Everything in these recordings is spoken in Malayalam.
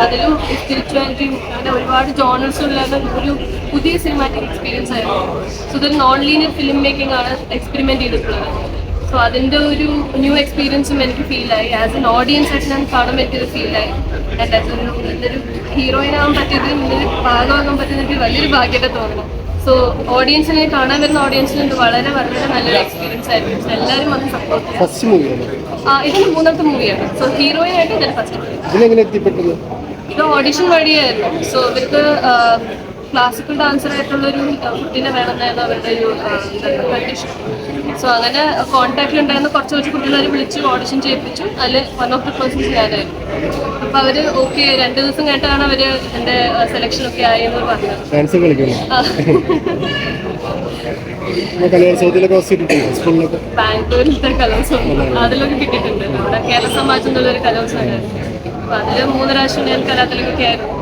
അതിലും സ്പിരിച്വാലിറ്റിയും അങ്ങനെ ഒരുപാട് ജോണേഴ്സ് ഉള്ള ഒരു പുതിയ സിനിമാറ്റിക് എക്സ്പീരിയൻസ് ആയിരുന്നു. സോ ഇതൊരു നോൺ ലീനിയർ ഫിലിം മേക്കിംഗ് ആണ് എക്സ്പെരിമെന്റ് ചെയ്തിട്ടുള്ളത്. സോ അതിൻ്റെ ഒരു ന്യൂ എക്സ്പീരിയൻസും എനിക്ക് ഫീലായി. ആസ് എൻ ഓഡിയൻസ് ആയിട്ട് ഞാൻ കാണുമ്പോൾ എനിക്കൊരു ഫീലായി. ആൻഡ് ആസ് ഒരു ഹീറോയിൻ ആവാൻ പറ്റിയതിൽ മുന്നിൽ ഭാഗമാകാൻ പറ്റുന്ന എനിക്ക് വലിയൊരു ഭാഗ്യമായിട്ട് തോന്നുന്നു. സോ ഓഡിയൻസിനെ കാണാൻ വരുന്ന ഓഡിയൻസിന് ഇത് വളരെ വളരെ നല്ലൊരു എക്സ്പീരിയൻസ് ആയിരുന്നു. സോ എല്ലാവരും അത് സപ്പോർട്ട് ചെയ്യാം. ഇതിന് മൂന്നാമത്തെ മൂവിയാണ്. സോ ഹീറോയിനായിട്ട് ഇതിന് ഫസ്റ്റ് മൂവി. ഇത് ഓഡിഷൻ വഴിയായിരുന്നു. സോ ഇവർക്ക് ക്ലാസിക്കൽ ഡാൻസർ ആയിട്ടുള്ളൊരു കുട്ടീനെ വേണമെന്നായിരുന്നു അവരുടെ ഒരു കണ്ടീഷൻ. സോ അങ്ങനെ കോൺടാക്റ്റിൽ ഉണ്ടായിരുന്ന കുറച്ച് കുട്ടികളെ വിളിച്ച് ഓഡിഷൻ ചെയ്യിപ്പിച്ചു. അതിൽ വൺ ഓഫ് ദി പേഴ്സൺസ് ഞാനായിരുന്നു. അപ്പോൾ അവർ ഓക്കെ 2 ദിവസം കഴിഞ്ഞിട്ടാണ് അവർ എൻ്റെ സെലക്ഷനൊക്കെ ആയി എന്ന് പറഞ്ഞത്. ബാംഗ്ലൂരിലത്തെ കലോത്സവം അതിലൊക്കെ കിട്ടിയിട്ടുണ്ട്. നമ്മുടെ കേരള സമാജം എന്നുള്ളൊരു കലോത്സവമായിരുന്നു. അപ്പോൾ അതിൽ 3 പ്രാവശ്യം ഞാൻ കലാതിലൊക്കെ ആയിരുന്നു.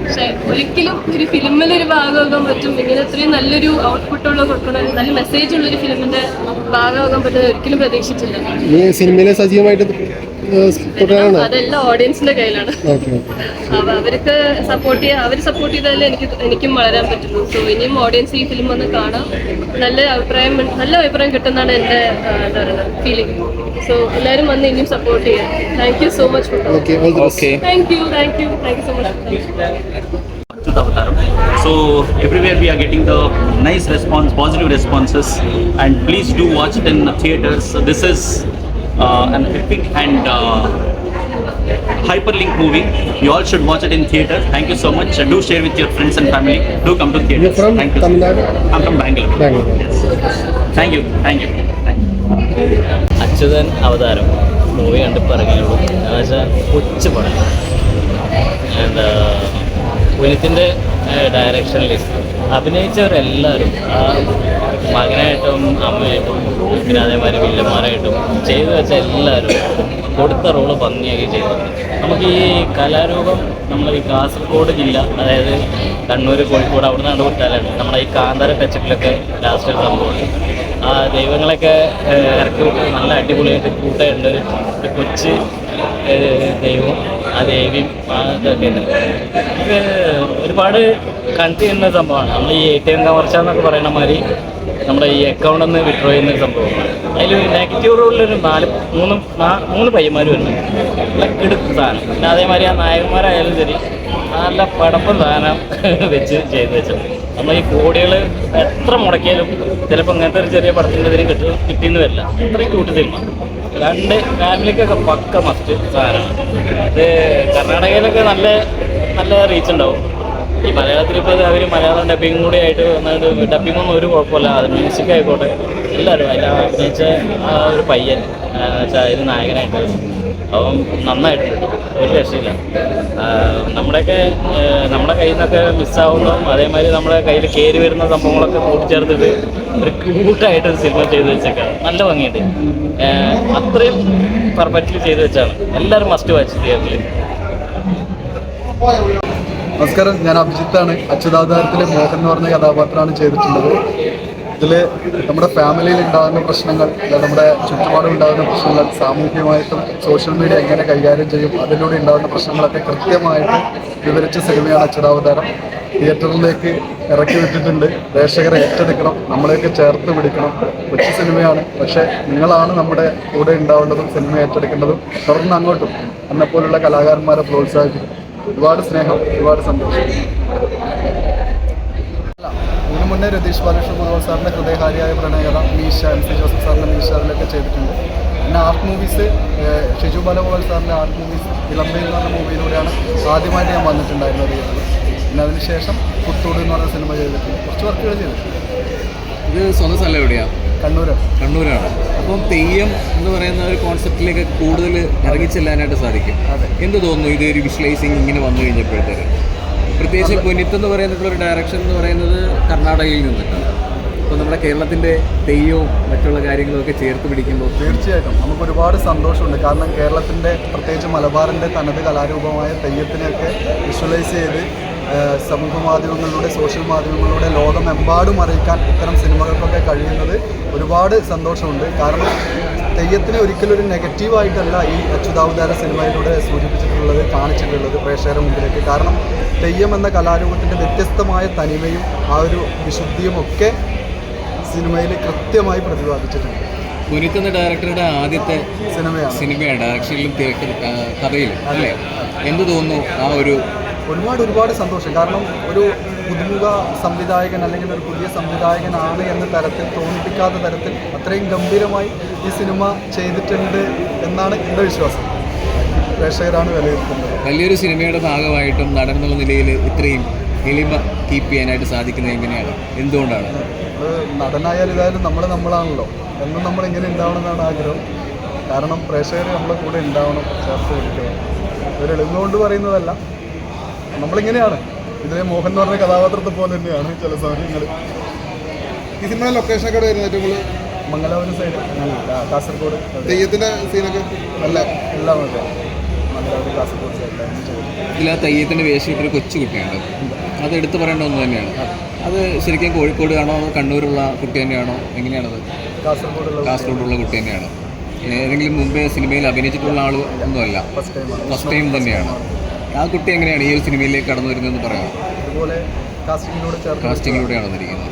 പക്ഷെ ഒരിക്കലും ഒരു ഫിലിമിലൊരു ഭാഗമാകാൻ പറ്റും, ഇങ്ങനെ അത്രയും നല്ലൊരു ഔട്ട്പുട്ടുള്ള കൊടുക്കുന്ന നല്ല മെസ്സേജ് ഉള്ളൊരു ഫിലിമിന്റെ ഭാഗമാകാൻ പറ്റുന്നത് ഒരിക്കലും പ്രതീക്ഷിച്ചില്ല. സിനിമയിലെ സജീവമായിട്ട് അതെല്ലാം ഓഡിയൻസിന്റെ കയ്യിലാണ്. അപ്പൊ അവർക്ക് സപ്പോർട്ട് ചെയ്താലേ എനിക്കും വളരാൻ പറ്റുള്ളൂ. സോ ഇനിയും ഓഡിയൻസ് ഈ ഫിലിം വന്ന് കാണാം. നല്ല അഭിപ്രായം കിട്ടുന്നതാണ് എൻ്റെ എന്താ പറയുക ഫീലിംഗ്. സോ എല്ലാവരും വന്ന് ഇനിയും സപ്പോർട്ട് ചെയ്യാം. Thank you so much for thank you so much. So everywhere we are getting the nice response, positive responses, and please do watch it in theaters. This is an epic and hyperlink movie. You all should watch it in theater. Thank you so much. Do share with your friends and family. Do come to theaters. You're from Thank you. Tamil Nadu? I'm from Bangalore. Yes. Thank you. Achuthan അവതാരം മൂവി കണ്ട് പറഞ്ഞുള്ളൂ. എന്നുവെച്ചാൽ കൊച്ചു പടം. ആൻഡ് പുനിത്തിൻ്റെ ഡയറക്ഷനിൽ അഭിനയിച്ചവരെല്ലാവരും ആ മകനായിട്ടും അമ്മയായിട്ടും പിന്നെ അതേമാതിരി വില്ലന്മാരായിട്ടും ചെയ്തു വെച്ച എല്ലാവരും കൊടുത്ത റോള് ഭംഗിയാക്കി ചെയ്തു. നമുക്ക് ഈ കലാരൂപം നമ്മൾ ഈ കാസർഗോഡ് ജില്ല, അതായത് കണ്ണൂർ, കോഴിക്കോട്, അവിടെ നിന്നാണ് വിട്ടാലാണ് നമ്മുടെ ഈ കാന്താര ടച്ചിലൊക്കെ ലാസ്റ്റ് സംഭവമുണ്ട്. ആ ദൈവങ്ങളൊക്കെ ഇറക്കി വിട്ട് നല്ല അടിപൊളിയായിട്ട് കൂട്ടായിട്ടുണ്ട്. ഒരു കൊച്ച് ദൈവം, ആ ദേവിയും ഇതൊക്കെ ഉണ്ട്. നമുക്ക് ഒരുപാട് കണ്ടു ചെയ്യുന്ന സംഭവമാണ്. നമ്മൾ ഈ ATM കവർച്ച എന്നൊക്കെ പറയുന്ന മാതിരി നമ്മുടെ ഈ അക്കൗണ്ടിൽ നിന്ന് വിഡ്രോ ചെയ്യുന്ന സംഭവമാണ്. അതിൽ നെഗറ്റീവ് റോളിലൊരു 3 പയ്യന്മാർ വരുന്നുണ്ട്. നല്ല കിടുക്ക് സാധനം. പിന്നെ അതേമാതിരി ആ നായകന്മാരായാലും ശരി നല്ല പടപ്പം സാധനം വെച്ച് ചെയ്ത് വെച്ചിട്ടുണ്ട്. നമ്മൾ ഈ കോടികൾ എത്ര മുടക്കിയാലും ചിലപ്പോൾ ഇങ്ങനത്തെ ഒരു ചെറിയ പടത്തിൻ്റെ ഇതിന് കിട്ടിയെന്ന് വരില്ല. അത്രയും ക്യൂട്ട് സിനിമ. 2 ഫാമിലിക്കൊക്കെ പക്ക മസ്റ്റ് സാധനമാണ്. ഇത് കർണാടകയിലൊക്കെ നല്ല റീച്ച് ഉണ്ടാവും. ഈ മലയാളത്തിൽ ഇപ്പോൾ അവർ മലയാളം ഡബിങ് കൂടി ആയിട്ട് വന്നിട്ട് ഡബിങ്ങൊന്നും ഒരു കുഴപ്പമില്ല. അത് മ്യൂസിക് ആയിക്കോട്ടെ എല്ലാവരും അതിൽ അഭിനയിച്ച ആ ഒരു പയ്യൻ വെച്ചാൽ അതിന് നായകനായിട്ട് അവൻ നന്നായിട്ടുണ്ട്. ഒരു രക്ഷയില്ല. നമ്മുടെ കയ്യിൽ നിന്നൊക്കെ മിസ്സാവുന്നതും അതേമാതിരി നമ്മുടെ കയ്യിൽ കയറി വരുന്ന സംഭവങ്ങളൊക്കെ കൂട്ടിച്ചേർത്തിട്ട് ഒരു ക്യൂട്ടായിട്ട് സിനിമ ചെയ്ത് വെച്ചേക്കാണ്. നല്ല ഭംഗിയുണ്ട്. അത്രയും പെർഫെക്റ്റ്ലി ചെയ്ത് വെച്ചാണ്. എല്ലാവരും മസ്റ്റ് വാച്ച് തിയേറ്ററിൽ. നമസ്കാരം, ഞാൻ അഭിജിത്താണ്. അച്യുതാവതാരത്തിലെ മോഹൻ എന്ന് പറഞ്ഞ കഥാപാത്രമാണ് ചെയ്തിട്ടുള്ളത്. ഇതിൽ നമ്മുടെ ഫാമിലിയിൽ ഉണ്ടാകുന്ന പ്രശ്നങ്ങൾ, നമ്മുടെ ചുറ്റുപാടും ഉണ്ടാകുന്ന പ്രശ്നങ്ങൾ, സാമൂഹ്യമായിട്ടും സോഷ്യൽ മീഡിയ എങ്ങനെ കൈകാര്യം ചെയ്യും, അതിലൂടെ ഉണ്ടാകുന്ന പ്രശ്നങ്ങളൊക്കെ കൃത്യമായിട്ട് വിവരിച്ച സിനിമയാണ് അച്യുതാവതാരം. തിയേറ്ററിലേക്ക് ഇറക്കി വിട്ടിട്ടുണ്ട്. പ്രേക്ഷകരെ ഏറ്റെടുക്കണം, നമ്മളെയൊക്കെ ചേർത്ത് പിടിക്കണം. കൊച്ചു സിനിമയാണ്, പക്ഷേ നിങ്ങളാണ് നമ്മുടെ കൂടെ ഉണ്ടാവേണ്ടതും സിനിമ ഏറ്റെടുക്കേണ്ടതും. തുടർന്ന് അങ്ങോട്ടും എന്നെപ്പോലുള്ള കലാകാരന്മാരെ പ്രോത്സാഹിപ്പിക്കും. ഒരുപാട് സ്നേഹം, ഒരുപാട് സന്തോഷം. ഇതിനു മുന്നേ രതീഷ് ബാലകൃഷ്ണ സാറിൻ്റെ ഹൃദയഹാരിയായ പ്രണയകഥ, മീശ, MC ജോസഫ് സാറിൻ്റെ മീശ, അതിലൊക്കെ ചെയ്തിട്ടുണ്ട്. പിന്നെ ആർട്ട് മൂവീസ്, ഷിജു ബാലഗോപാൽ സാറിൻ്റെ ആർട്ട് മൂവീസ് ഇളമ്പയിൽ എന്ന് പറഞ്ഞ മൂവിയിലൂടെയാണ് ആദ്യമായിട്ട് ഞാൻ വന്നിട്ടുണ്ടായിരുന്നത്. പിന്നെ അതിനുശേഷം പുത്തൂട് എന്ന് പറഞ്ഞ സിനിമ ചെയ്തിട്ടുണ്ട്. കുറച്ച് വർക്കുകൾ ചെയ്തിട്ടുണ്ട്. ഇത് സ്വന്തം സ്ഥലം എവിടെയാണ്? കണ്ണൂരാണ്. അപ്പം തെയ്യം എന്ന് പറയുന്ന ഒരു കോൺസെപ്റ്റിലേക്ക് കൂടുതൽ ഇറങ്ങിച്ചെല്ലാനായിട്ട് സാധിക്കും. എന്ത് തോന്നുന്നു ഇത് ഒരു വിഷ്വലൈസിങ് ഇങ്ങനെ വന്നു കഴിഞ്ഞപ്പോഴത്തേക്ക്? പ്രത്യേകിച്ച് പുനിത്ത് എന്ന് പറയുന്നിട്ടുള്ളൊരു ഡയറക്ഷൻ എന്ന് പറയുന്നത് കർണാടകയിൽ നിന്നിട്ടാണ്. അപ്പോൾ നമ്മുടെ കേരളത്തിൻ്റെ തെയ്യവും മറ്റുള്ള കാര്യങ്ങളൊക്കെ ചേർത്ത് പിടിക്കുമ്പോൾ തീർച്ചയായിട്ടും നമുക്ക് ഒരുപാട് സന്തോഷമുണ്ട്. കാരണം കേരളത്തിൻ്റെ, പ്രത്യേകിച്ച് മലബാറിൻ്റെ തനത് കലാരൂപമായ തെയ്യത്തിനെയൊക്കെ വിഷ്വലൈസ് ചെയ്ത് സമൂഹ മാധ്യമങ്ങളിലൂടെ, സോഷ്യൽ മാധ്യമങ്ങളിലൂടെ ലോകമെമ്പാടും അറിയിക്കാൻ ഇത്തരം സിനിമകൾക്കൊക്കെ കഴിയുന്നത് ഒരുപാട് സന്തോഷമുണ്ട്. കാരണം തെയ്യത്തിനെ ഒരിക്കലും ഒരു നെഗറ്റീവായിട്ടല്ല ഈ അച്യുതാവതാര സിനിമയിലൂടെ സൂചിപ്പിച്ചിട്ടുള്ളത്, കാണിച്ചിട്ടുള്ളത് പ്രേക്ഷകരുടെ മുമ്പിലേക്ക്. കാരണം തെയ്യം എന്ന കലാരൂപത്തിൻ്റെ വ്യത്യസ്തമായ തനിമയും ആ ഒരു വിശുദ്ധിയും ഒക്കെ സിനിമയിൽ കൃത്യമായി പ്രതിപാദിച്ചിട്ടുണ്ട്. പുനിത്ത് എന്ന ഡയറക്ടറുടെ ആദ്യത്തെ സിനിമയാണ് ഡയറക്ഷനിലും കഥയിലും അല്ലേ? എന്ത് തോന്നുന്നു ആ ഒരു ഒരുപാട് സന്തോഷം. കാരണം ഒരു പുതുമുഖ സംവിധായകൻ അല്ലെങ്കിൽ ഒരു പുതിയ സംവിധായകനാണ് എന്ന തരത്തിൽ തോന്നിപ്പിക്കാത്ത തരത്തിൽ അത്രയും ഗംഭീരമായി ഈ സിനിമ ചെയ്തിട്ടുണ്ട് എന്നാണ് എൻ്റെ വിശ്വാസം. പ്രേക്ഷകരാണ് വിലയിരുത്തുന്നത്. വലിയൊരു സിനിമയുടെ ഭാഗമായിട്ടും നടൻ എന്നുള്ള നിലയിൽ ഇത്രയും എളിമ കീപ്പ് ചെയ്യാനായിട്ട് സാധിക്കുന്നത് എങ്ങനെയാണ്, എന്തുകൊണ്ടാണ്? നടനായാലും ഇതായാലും നമ്മളാണല്ലോ, എന്നും നമ്മളിങ്ങനെ ഉണ്ടാവണമെന്നാണ് ആഗ്രഹം. കാരണം പ്രേക്ഷകർ നമ്മളെ കൂടെ ഉണ്ടാവണം, ചേർത്ത് പിടിക്കണം. ഒരു എളിമ കൊണ്ട് പറയുന്നതല്ല, നമ്മളിങ്ങനെയാണ്. ഇതിലെ മോഹൻ എന്ന് പറഞ്ഞ കഥാപാത്രത്തെ പോലെ തന്നെയാണ് ചില സമയങ്ങൾ. ഈ സിനിമ ലൊക്കേഷനൊക്കെ വരുന്നത് ഏറ്റവും കൂടുതൽ മംഗലാപുരം സൈഡ്, കാസർഗോഡ്. തെയ്യത്തിൻ്റെ സീനൊക്കെ എല്ലാം ഒക്കെ മംഗലാപുരം കാസർഗോഡ് സൈഡിലാണ് ചെയ്തത്. ഇതിൽ ആ തെയ്യത്തിൻ്റെ വേഷമിട്ടൊരു കൊച്ചുകുട്ടിയാണ്, അത് എടുത്തു പറയേണ്ട ഒന്ന് തന്നെയാണ്. അത് ശരിക്കും കോഴിക്കോടാണോ അതോ കണ്ണൂരുള്ള കുട്ടി തന്നെയാണോ, എങ്ങനെയാണത്? കാസർഗോഡുള്ള കുട്ടി തന്നെയാണ്. ഏതെങ്കിലും മുമ്പേ സിനിമയിൽ അഭിനയിച്ചിട്ടുള്ള ആൾ ഒന്നുമല്ല, ഫസ്റ്റ് ടൈം തന്നെയാണ്. ആ കുട്ടി എങ്ങനെയാണ് ഈ ഒരു സിനിമയിലേക്ക് കടന്നു വരുന്നതെന്ന് പറയാം? അതുപോലെ കാസ്റ്റിങ്ങിലൂടെയാണ് വന്നിരിക്കുന്നത്.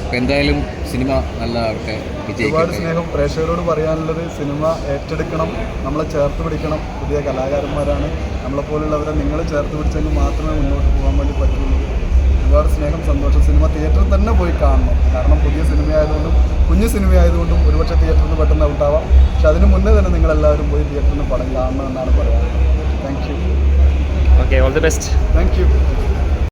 അപ്പോൾ എന്തായാലും സിനിമ നല്ലതാവട്ടെ, ഒരുപാട് വിജയിക്കട്ടെ. സ്നേഹം. പ്രേക്ഷകരോട് പറയാനുള്ളത് സിനിമ ഏറ്റെടുക്കണം, നമ്മളെ ചേർത്ത് പിടിക്കണം. പുതിയ കലാകാരന്മാരാണ്, നമ്മളെപ്പോലുള്ളവരെ നിങ്ങൾ ചേർത്ത് പിടിച്ചെങ്കിൽ മാത്രമേ മുന്നോട്ട് പോകാൻ വേണ്ടി പറ്റുള്ളൂ. ഒരുപാട് സ്നേഹം, സന്തോഷം. സിനിമ തിയേറ്ററിൽ തന്നെ പോയി കാണണം. കാരണം പുതിയ സിനിമയായതുകൊണ്ടും കുഞ്ഞു സിനിമയായതുകൊണ്ടും ഒരുപക്ഷെ തിയേറ്ററിൽ നിന്ന് പെട്ടെന്ന് ഔട്ടാവാം. പക്ഷെ അതിന് മുന്നേ തന്നെ നിങ്ങളെല്ലാവരും പോയി തിയേറ്ററിൽ നിന്ന് പടം കാണണം എന്നാണ് പറയാറ്. Thank you. Okay, all the best. Thank you.